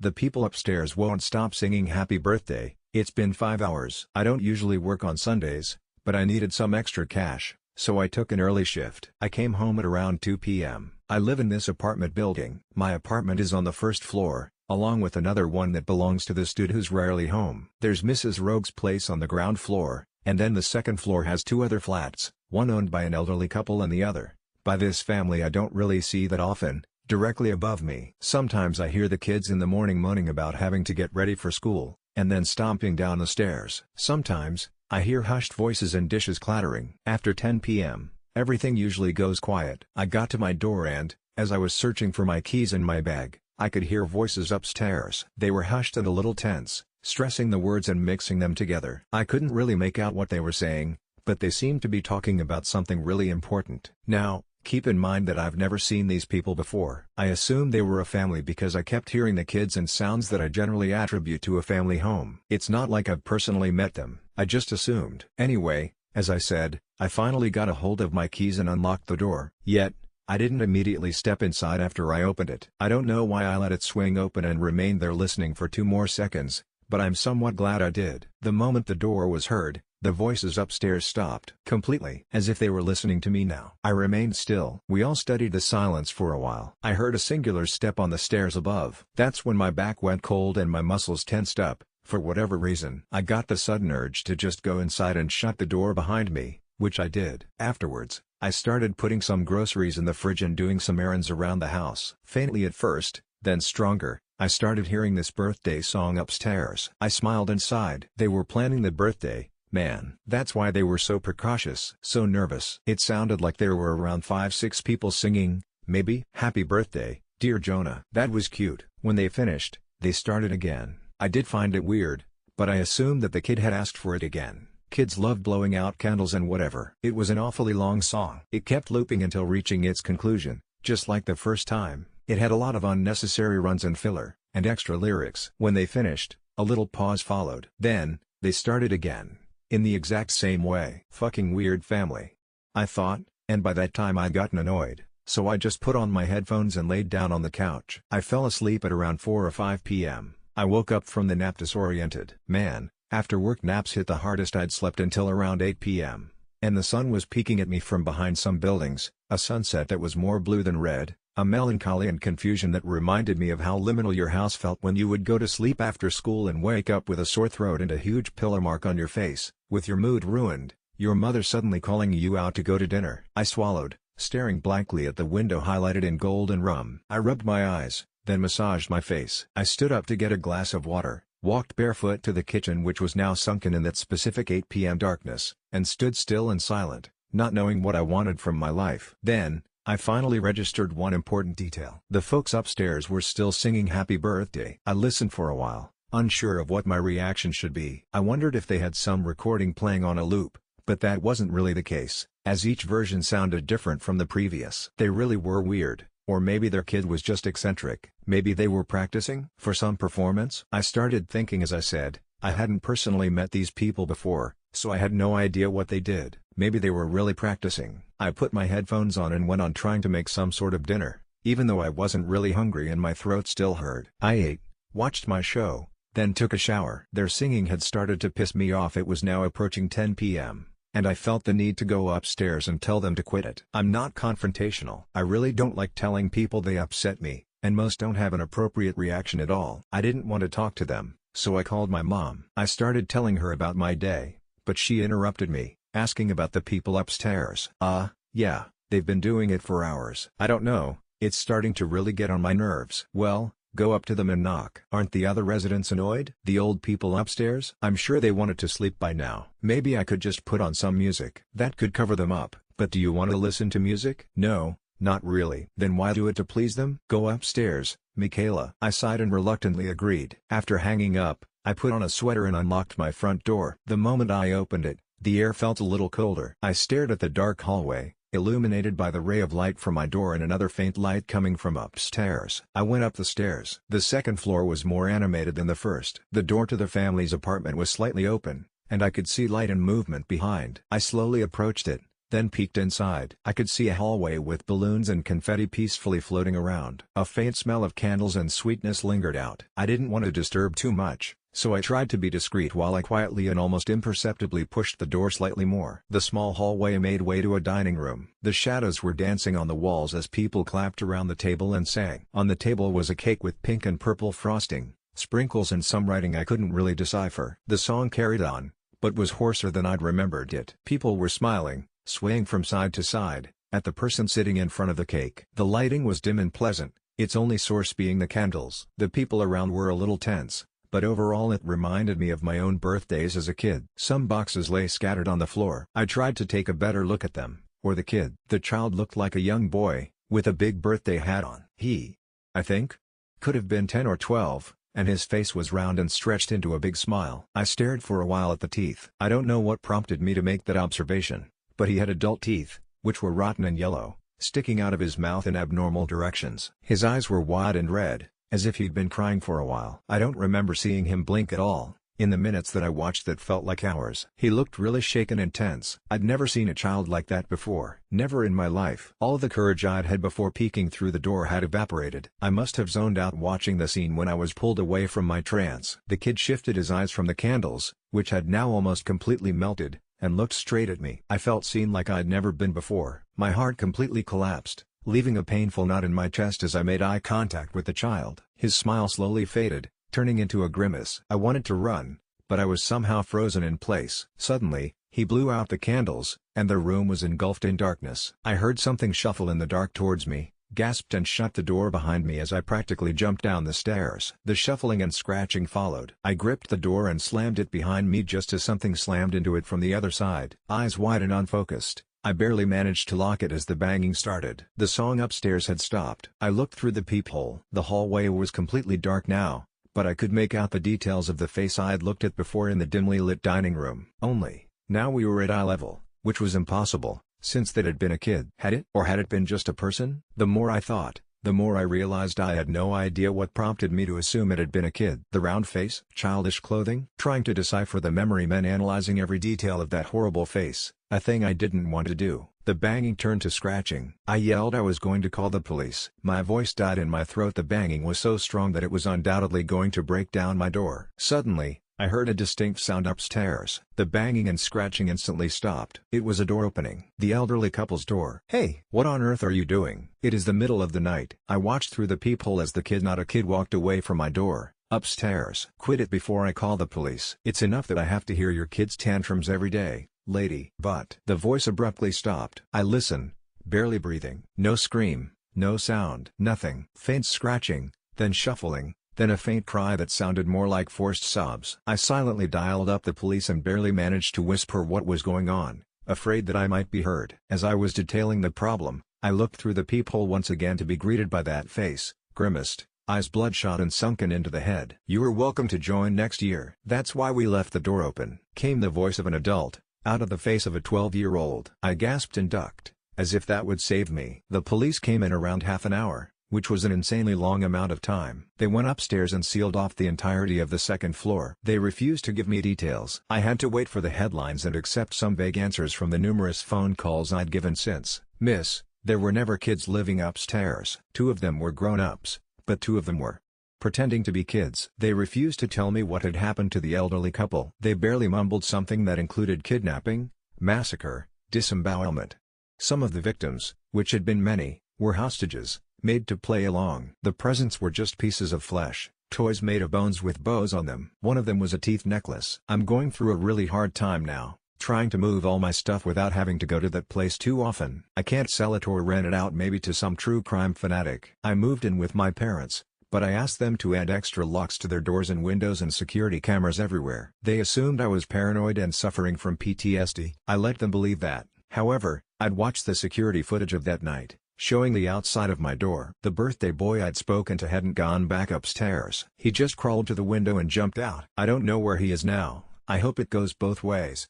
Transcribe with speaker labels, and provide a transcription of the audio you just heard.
Speaker 1: The people upstairs won't stop singing happy birthday. It's been 5 hours. I don't usually work on Sundays, but I needed some extra cash, so I took an early shift. I came home at around 2 p.m. I live in this apartment building. My apartment is on the first floor, along with another one that belongs to this dude who's rarely home. There's Mrs. Rogue's place on the ground floor, and then the second floor has 2 other flats, one owned by an elderly couple and the other by this family I don't really see that often, directly above me. Sometimes I hear the kids in the morning moaning about having to get ready for school, and then stomping down the stairs. Sometimes, I hear hushed voices and dishes clattering. After 10 p.m., everything usually goes quiet. I got to my door and, as I was searching for my keys and my bag, I could hear voices upstairs. They were hushed and a little tense, stressing the words and mixing them together. I couldn't really make out what they were saying, but they seemed to be talking about something really important. Now, keep in mind that I've never seen these people before. I assumed they were a family because I kept hearing the kids and sounds that I generally attribute to a family home. It's not like I've personally met them, I just assumed. Anyway, as I said, I finally got a hold of my keys and unlocked the door. Yet, I didn't immediately step inside after I opened it. I don't know why I let it swing open and remained there listening for 2 more seconds, but I'm somewhat glad I did. The moment the door was heard, the voices upstairs stopped completely, as if they were listening to me now. I remained still. We all studied the silence for a while. I heard a singular step on the stairs above. That's when my back went cold and my muscles tensed up. For whatever reason, I got the sudden urge to just go inside and shut the door behind me, which I did. Afterwards, I started putting some groceries in the fridge and doing some errands around the house. Faintly at first, then stronger, I started hearing this birthday song upstairs. I smiled and sighed. They were planning the birthday. Man, that's why they were so precautious, so nervous. It sounded like there were around 5-6 people singing, maybe, "Happy Birthday, Dear Jonah." That was cute. When they finished, they started again. I did find it weird, but I assumed that the kid had asked for it again. Kids love blowing out candles and whatever. It was an awfully long song. It kept looping until reaching its conclusion, just like the first time. It had a lot of unnecessary runs and filler, and extra lyrics. When they finished, a little pause followed. Then, they started again. In the exact same way. Fucking weird family, I thought, and by that time I'd gotten annoyed, so I just put on my headphones and laid down on the couch. I fell asleep at around 4 or 5 p.m. I woke up from the nap disoriented. Man, after work naps hit the hardest. I'd slept until around 8 p.m., and the sun was peeking at me from behind some buildings, a sunset that was more blue than red, a melancholy and confusion that reminded me of how liminal your house felt when you would go to sleep after school and wake up with a sore throat and a huge pillow mark on your face, with your mood ruined, your mother suddenly calling you out to go to dinner. I swallowed, staring blankly at the window highlighted in gold and rum. I rubbed my eyes, then massaged my face. I stood up to get a glass of water, walked barefoot to the kitchen which was now sunken in that specific 8 p.m. darkness, and stood still and silent, not knowing what I wanted from my life. Then, I finally registered one important detail. The folks upstairs were still singing happy birthday. I listened for a while, unsure of what my reaction should be. I wondered if they had some recording playing on a loop, but that wasn't really the case, as each version sounded different from the previous. They really were weird, or maybe their kid was just eccentric. Maybe they were practicing for some performance. I started thinking as I said, I hadn't personally met these people before, so I had no idea what they did. Maybe they were really practicing. I put my headphones on and went on trying to make some sort of dinner, even though I wasn't really hungry and my throat still hurt. I ate, watched my show, then took a shower. Their singing had started to piss me off. It was now approaching 10 p.m., and I felt the need to go upstairs and tell them to quit it. I'm not confrontational. I really don't like telling people they upset me, and most don't have an appropriate reaction at all. I didn't want to talk to them, so I called my mom. I started telling her about my day, but she interrupted me, asking about the people upstairs. Yeah, they've been doing it for hours. I don't know, it's starting to really get on my nerves. Well, go up to them and knock. Aren't the other residents annoyed? The old people upstairs? I'm sure they wanted to sleep by now. Maybe I could just put on some music. That could cover them up. But do you want to listen to music? No, not really. Then why do it to please them? Go upstairs, Michaela. I sighed and reluctantly agreed. After hanging up, I put on a sweater and unlocked my front door. The moment I opened it, the air felt a little colder. I stared at the dark hallway, illuminated by the ray of light from my door and another faint light coming from upstairs. I went up the stairs. The second floor was more animated than the first. The door to the family's apartment was slightly open, and I could see light and movement behind. I slowly approached it, then peeked inside. I could see a hallway with balloons and confetti peacefully floating around. A faint smell of candles and sweetness lingered out. I didn't want to disturb too much, so I tried to be discreet while I quietly and almost imperceptibly pushed the door slightly more. The small hallway made way to a dining room. The shadows were dancing on the walls as people clapped around the table and sang. On the table was a cake with pink and purple frosting, sprinkles and some writing I couldn't really decipher. The song carried on, but was hoarser than I'd remembered it. People were smiling, swaying from side to side, at the person sitting in front of the cake. The lighting was dim and pleasant, its only source being the candles. The people around were a little tense, but overall it reminded me of my own birthdays as a kid. Some boxes lay scattered on the floor. I tried to take a better look at them, or the kid. The child looked like a young boy, with a big birthday hat on. I think, could have been 10 or 12, and his face was round and stretched into a big smile. I stared for a while at the teeth. I don't know what prompted me to make that observation, but he had adult teeth, which were rotten and yellow, sticking out of his mouth in abnormal directions. His eyes were wide and red, as if he'd been crying for a while. I don't remember seeing him blink at all, in the minutes that I watched that felt like hours. He looked really shaken and tense. I'd never seen a child like that before. Never in my life. All the courage I'd had before peeking through the door had evaporated. I must have zoned out watching the scene when I was pulled away from my trance. The kid shifted his eyes from the candles, which had now almost completely melted, and looked straight at me. I felt seen like I'd never been before. My heart completely collapsed, leaving a painful knot in my chest as I made eye contact with the child. His smile slowly faded, turning into a grimace. I wanted to run, but I was somehow frozen in place. Suddenly, he blew out the candles, and the room was engulfed in darkness. I heard something shuffle in the dark towards me, gasped and shut the door behind me as I practically jumped down the stairs. The shuffling and scratching followed. I gripped the door and slammed it behind me just as something slammed into it from the other side. Eyes wide and unfocused, I barely managed to lock it as the banging started. The song upstairs had stopped. I looked through the peephole. The hallway was completely dark now, but I could make out the details of the face I'd looked at before in the dimly lit dining room. Only, now we were at eye level, which was impossible, since that had been a kid. Had it? Or had it been just a person? The more I thought, the more I realized I had no idea what prompted me to assume it had been a kid. The round face, childish clothing, trying to decipher the memory meant analyzing every detail of that horrible face, a thing I didn't want to do. The banging turned to scratching. I yelled I was going to call the police. My voice died in my throat. The banging was so strong that it was undoubtedly going to break down my door. Suddenly, I heard a distinct sound upstairs. The banging and scratching instantly stopped. It was a door opening. The elderly couple's door. "Hey, what on earth are you doing? It is the middle of the night." I watched through the peephole as the kid, not a kid, walked away from my door. "Upstairs. Quit it before I call the police. It's enough that I have to hear your kids' tantrums every day, lady." But the voice abruptly stopped. I listened, barely breathing. No scream, no sound. Nothing. Faint scratching, then shuffling, then a faint cry that sounded more like forced sobs. I silently dialed up the police and barely managed to whisper what was going on, afraid that I might be heard. As I was detailing the problem, I looked through the peephole once again to be greeted by that face, grimaced, eyes bloodshot and sunken into the head. "You are welcome to join next year. That's why we left the door open," came the voice of an adult, out of the face of a 12-year-old. I gasped and ducked, as if that would save me. The police came in around half an hour, which was an insanely long amount of time. They went upstairs and sealed off the entirety of the second floor. They refused to give me details. I had to wait for the headlines and accept some vague answers from the numerous phone calls I'd given since. "Miss, there were never kids living upstairs. 2 of them were grown-ups, but 2 of them were pretending to be kids." They refused to tell me what had happened to the elderly couple. They barely mumbled something that included kidnapping, massacre, disembowelment. Some of the victims, which had been many, were hostages, made to play along. The presents were just pieces of flesh, toys made of bones with bows on them. One of them was a teeth necklace. "I'm going through a really hard time now, trying to move all my stuff without having to go to that place too often. I can't sell it or rent it out maybe to some true crime fanatic. I moved in with my parents, but I asked them to add extra locks to their doors and windows and security cameras everywhere. They assumed I was paranoid and suffering from PTSD. I let them believe that. However, I'd watched the security footage of that night, showing the outside of my door. The birthday boy I'd spoken to hadn't gone back upstairs. He just crawled to the window and jumped out. I don't know where he is now. I hope it goes both ways.